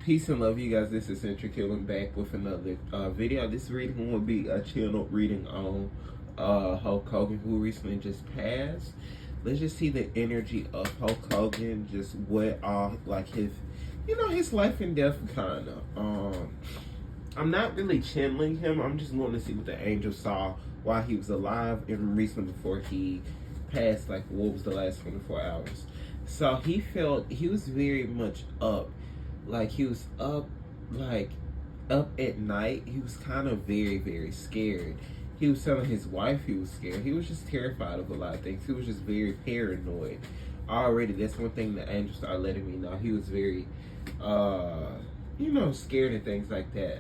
Peace and love, you guys. This is Centric Killing back with another video. This reading will be a channel reading on Hulk Hogan, who recently just passed. Let's just see the energy of Hulk Hogan, just what like his, his life and death kind of. I'm not really channeling him. I'm just going to see what the angel saw while he was alive and recently before he passed. Like, what was the last 24 hours? So he felt he was very much up. Like, he was up at night. He was kind of very, very scared. He was telling his wife he was scared. He was just terrified of a lot of things. He was just very paranoid. Already, that's one thing the angels started letting me know. He was very, scared and things like that.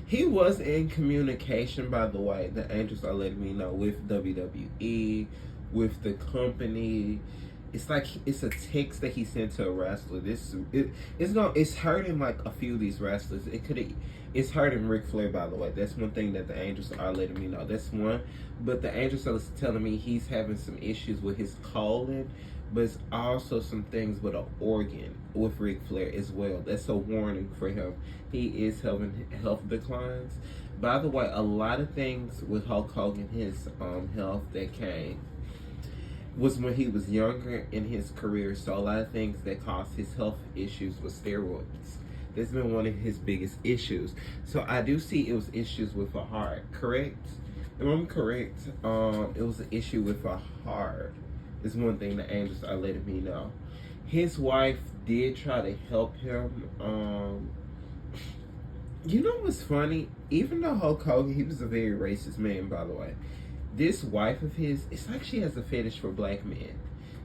He was in communication, by the way. The angels are letting me know with WWE, with the company. It's like it's a text that he sent to a wrestler. It's hurting like a few of these wrestlers. It's hurting Ric Flair, by the way. That's one thing that the angels are letting me know. That's one. But the angels are telling me he's having some issues with his colon, but it's also some things with an organ with Ric Flair as well. That's a warning for him. He is having health declines. By the way, a lot of things with Hulk Hogan, his health that came was when he was younger in his career. So a lot of things that caused his health issues was steroids. That's been one of his biggest issues. So I do see it was issues with a heart, correct? If I'm correct, it was an issue with a heart. Is one thing the angels are letting me know. His wife did try to help him. You know what's funny? Even though Hulk Hogan, he was a very racist man, by the way. This wife of his, it's like she has a fetish for black men.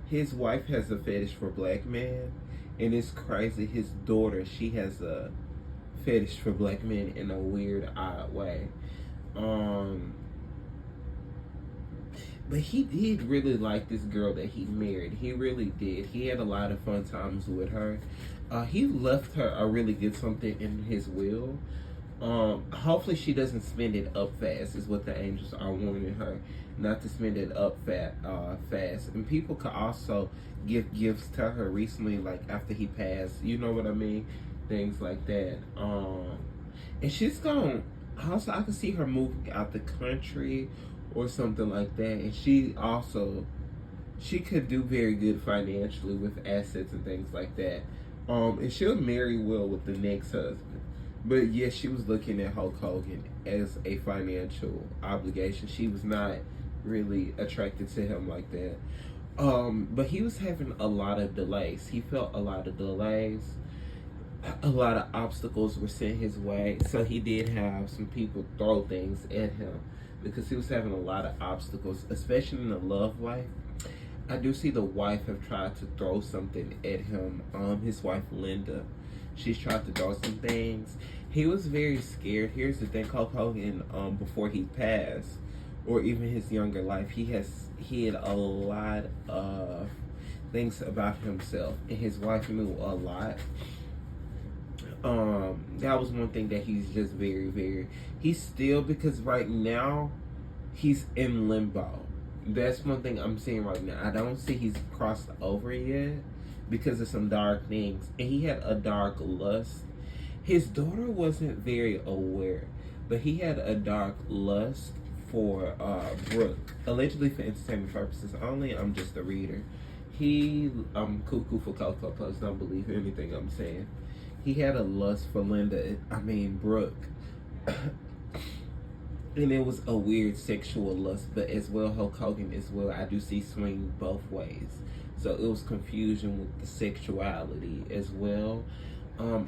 His wife has a fetish for black men, and it's crazy. His daughter, she has a fetish for black men in a weird, odd way. But he did really like this girl that he married. He really did. He had a lot of fun times with her. He left her a really good something in his will. Hopefully she doesn't spend it up fast, is what the angels are warning her, not to spend it up fast. And people could also give gifts to her recently, like after he passed, you know what I mean? Things like that. And she's gone. Also, I could see her moving out the country or something like that. And she could do very good financially with assets and things like that. And she'll marry well with the next husband. But yes, she was looking at Hulk Hogan as a financial obligation. She was not really attracted to him like that. But he was having a lot of delays. He felt a lot of delays. A lot of obstacles were sent his way. So he did have some people throw things at him because he was having a lot of obstacles, especially in the love life. I do see the wife have tried to throw something at him. His wife, Linda. She's tried to throw some things. He was very scared. Here's the thing, Hulk Hogan, before he passed, or even his younger life, he had a lot of things about himself, and his wife knew a lot. That was one thing that he's just very, very. He's still, because right now he's in limbo. That's one thing I'm seeing right now. I don't see he's crossed over yet, because of some dark things. And he had a dark lust. His daughter wasn't very aware, but he had a dark lust for Brooke, allegedly for entertainment purposes only. I'm just a reader. Cuckoo for Cocoa Puffs, don't believe anything I'm saying. He had a lust for Brooke. And it was a weird sexual lust, but as well, Hulk Hogan as well, I do see swing both ways. So it was confusion with the sexuality as well.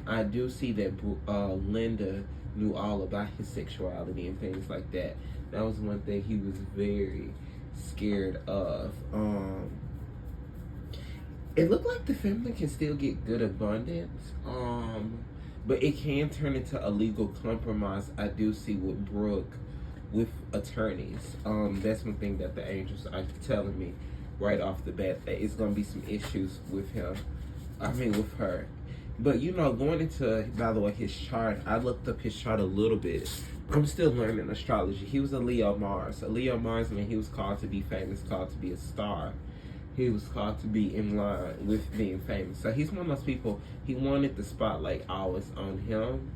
I do see that Linda knew all about his sexuality and things like that. That was one thing he was very scared of. It looked like the family can still get good abundance, but it can turn into a legal compromise. I do see with Brooke, with attorneys. That's one thing that the angels are telling me right off the bat, that it's going to be some issues with with her. But going into, by the way, his chart, I looked up his chart a little bit. I'm still learning astrology. He was a Leo Mars. A Leo Mars means he was called to be famous, called to be a star. he was called to be in line with being famous. So he's one of those people, he wanted the spotlight always on him.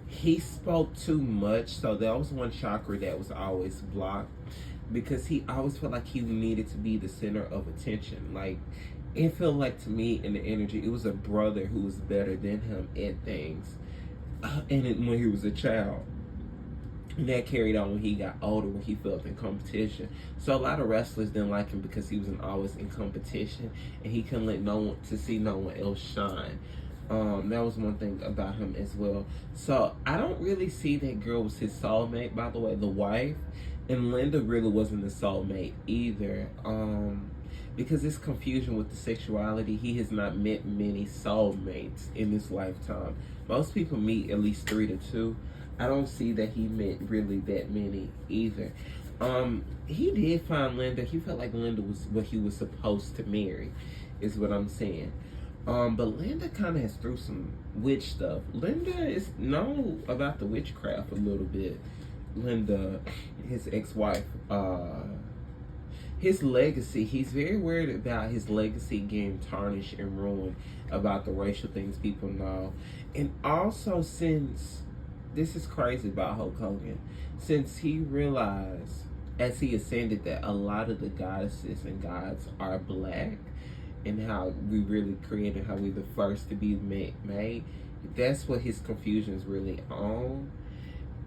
He spoke too much, so that was one chakra that was always blocked because he always felt like he needed to be the center of attention. Like, it felt like to me in the energy, it was a brother who was better than him at things. When he was a child. And that carried on when he got older, when he felt in competition. So a lot of wrestlers didn't like him because he was always in competition, and he couldn't let no one else shine. That was one thing about him as well. So I don't really see that girl was his soulmate, by the way, the wife. And Linda really wasn't the soulmate either. Because it's confusion with the sexuality. He has not met many soulmates in his lifetime. Most people meet at least 3 to 2. I don't see that he met really that many either. He did find Linda. He felt like Linda was what he was supposed to marry, is what I'm saying. But Linda kind of has through some witch stuff. Linda is known about the witchcraft a little bit. Linda, his ex-wife, his legacy, he's very worried about his legacy getting tarnished and ruined about the racial things people know. And also, since this is crazy about Hulk Hogan, since he realized as he ascended that a lot of the goddesses and gods are black, and how we really created, how we the first to be made, that's what his confusion is really on.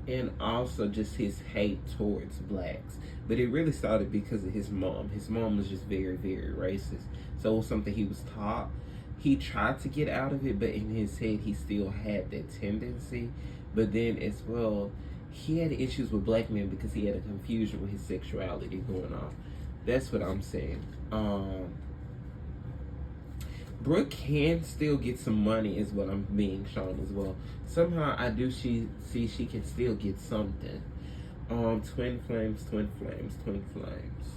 And also just his hate towards blacks. But it really started because of his mom. His mom was just very, very racist. So it was something he was taught. He tried to get out of it, but in his head, he still had that tendency. But then as well, he had issues with black men because he had a confusion with his sexuality going on. That's what I'm saying. Brooke can still get some money, is what I'm being shown as well. Somehow I do see she can still get something. Twin flames, twin flames, twin flames.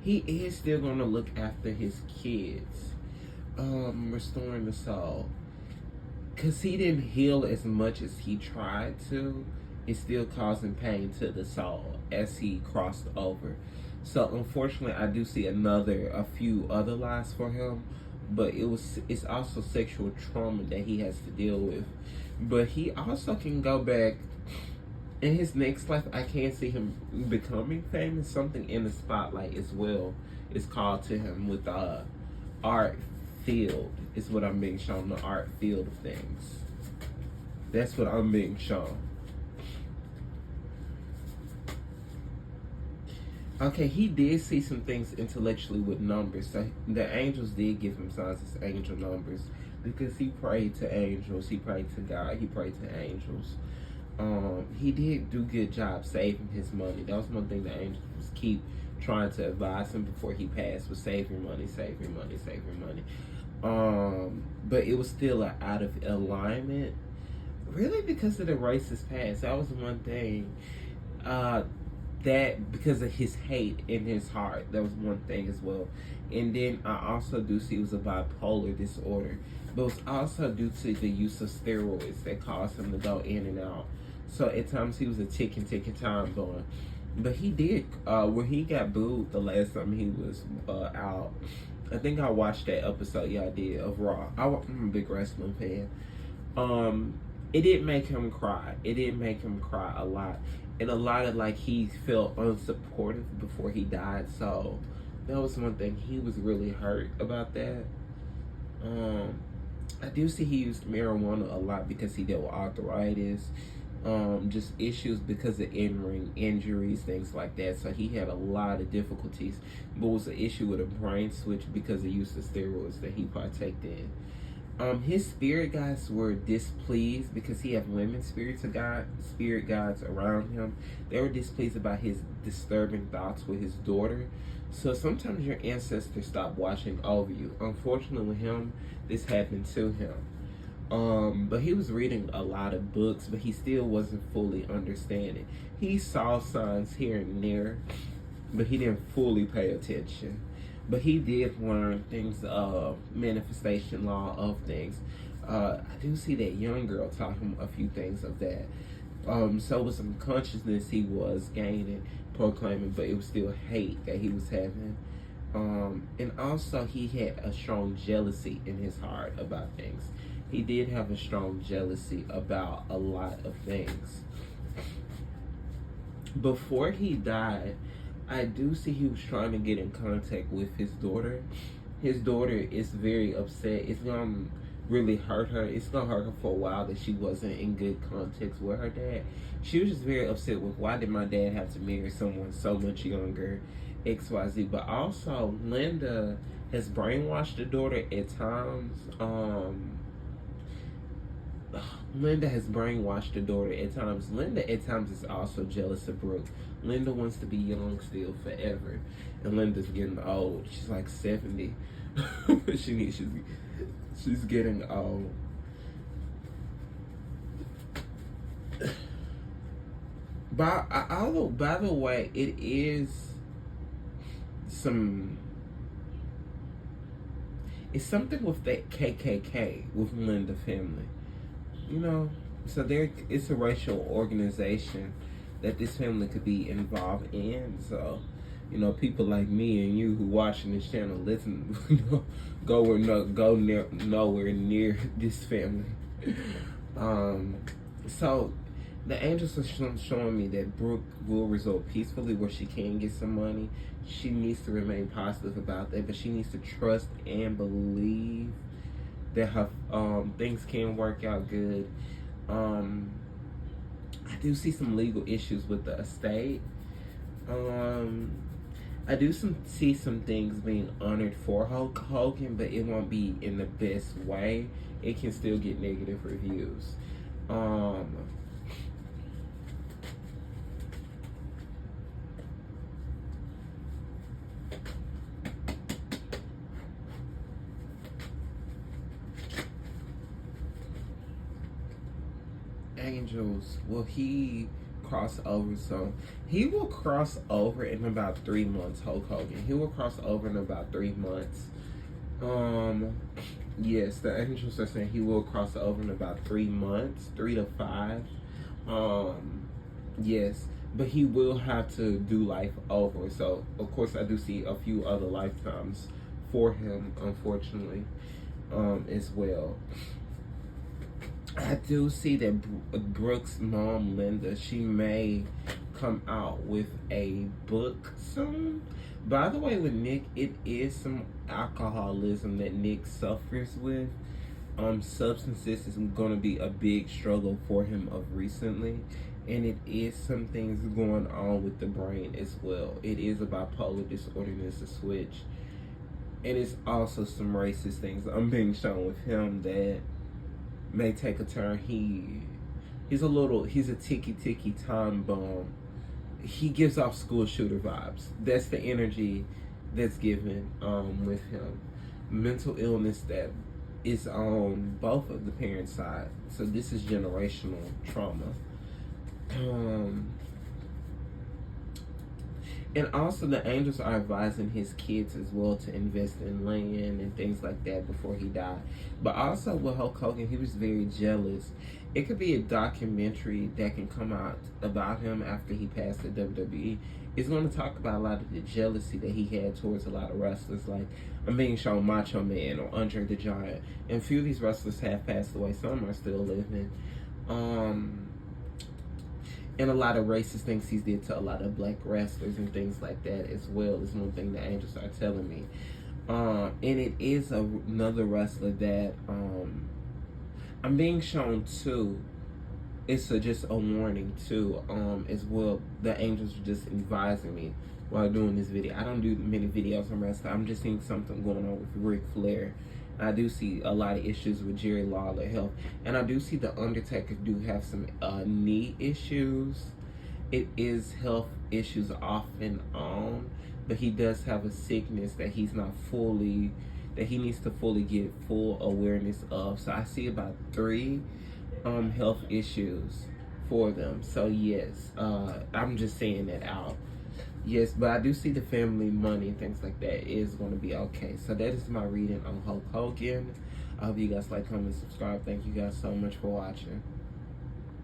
He is still gonna look after his kids. Restoring the soul. Cause he didn't heal as much as he tried to. It's still causing pain to the soul as he crossed over. So unfortunately, I do see a few other lies for him, but it's also sexual trauma that he has to deal with. But he also can go back in his next life. I can see him becoming famous. Something in the spotlight as well is called to him with the art field. Is what I'm being shown, the art field of things. That's what I'm being shown. Okay, he did see some things intellectually with numbers. So the angels did give him signs as angel numbers because he prayed to angels, he prayed to God, he prayed to angels. He did do a good job saving his money. That was one thing the angels keep trying to advise him before he passed, was save your money, save your money, save your money. But it was still out of alignment, really because of the racist past. That was one thing. That because of his hate in his heart, that was one thing as well. And then I also do see it was a bipolar disorder, but it was also due to the use of steroids that caused him to go in and out. So at times he was a ticking time bomb. But he did, where he got booed the last time he was out. I think I watched that episode y'all did of Raw. I'm a big wrestling fan. It didn't make him cry. It didn't make him cry a lot. And a lot of he felt unsupportive before he died. So that was one thing. He was really hurt about that. I do see he used marijuana a lot because he dealt with arthritis. Just issues because of in-ring injuries, things like that. So he had a lot of difficulties. But it was an issue with a brain switch because of use of steroids that he partaked in. His spirit guides were displeased because he had women spirit guides around him. They were displeased about his disturbing thoughts with his daughter. So sometimes your ancestors stop watching over you. Unfortunately with him, this happened to him. But he was reading a lot of books, but he still wasn't fully understanding. He saw signs here and there, but he didn't fully pay attention. But he did learn things of manifestation law of things. I do see that young girl taught him a few things of that. So it was some consciousness he was gaining, proclaiming, but it was still hate that he was having. And also he had a strong jealousy in his heart about things. He did have a strong jealousy about a lot of things. Before he died, I do see he was trying to get in contact with his daughter. His daughter is very upset. It's gonna really hurt her. It's gonna hurt her for a while that she wasn't in good context with her dad. She was just very upset with, why did my dad have to marry someone so much younger, XYZ. But also Linda has brainwashed the daughter at times. Linda has brainwashed the daughter at times. Linda at times is also jealous of Brooke. Linda wants to be young still forever, and Linda's getting old. She's like 70. She's getting old. By the way, it is it's something with that KKK with Linda family. You know, so it's a racial organization that this family could be involved in. So, you know, people like me and you who watching this channel, listen, go nowhere near this family. So the angels are showing me that Brooke will resolve peacefully, where she can get some money. She needs to remain positive about that, but she needs to trust and believe that her things can work out good. I do see some legal issues with the estate. I do see some things being honored for Hulk Hogan, but it won't be in the best way. It can still get negative reviews. Angels, will he cross over? So he will cross over in about 3 months. Hulk Hogan, he will cross over in about 3 months. Yes, the angels are saying he will cross over in about 3 months, 3 to 5. Yes, but he will have to do life over. So of course I do see a few other lifetimes for him, unfortunately, as well. I do see that Brooke's mom, Linda, she may come out with a book soon. By the way, with Nick, it is some alcoholism that Nick suffers with. Substances is going to be a big struggle for him of recently. And it is some things going on with the brain as well. It is a bipolar disorder and it's a switch. And it's also some racist things I'm being shown with him that may take a turn. He's a ticky time bomb. He gives off school shooter vibes. That's the energy that's given with him. Mental illness that is on both of the parents' side. So this is generational trauma. And also the angels are advising his kids as well to invest in land and things like that before he died. But also with Hulk Hogan, he was very jealous. It could be a documentary that can come out about him after he passed the WWE. It's going to talk about a lot of the jealousy that he had towards a lot of wrestlers. Like, I'm being shown Macho Man or Andre the Giant. And a few of these wrestlers have passed away. Some are still living. And a lot of racist things he did to a lot of black wrestlers and things like that as well is one thing the angels are telling me. And it is another wrestler that I'm being shown too. It's just a warning too as well. The angels are just advising me while doing this video. I don't do many videos on wrestling. I'm just seeing something going on with Ric Flair. I do see a lot of issues with Jerry Lawler health. And I do see the Undertaker do have some knee issues. It is health issues off and on. But he does have a sickness that he needs to fully get full awareness of. So I see about 3 health issues for them. So yes, I'm just saying that out. Yes, but I do see the family money and things like that is going to be okay. So that is my reading on Hulk Hogan. I hope you guys like, comment, subscribe. Thank you guys so much for watching.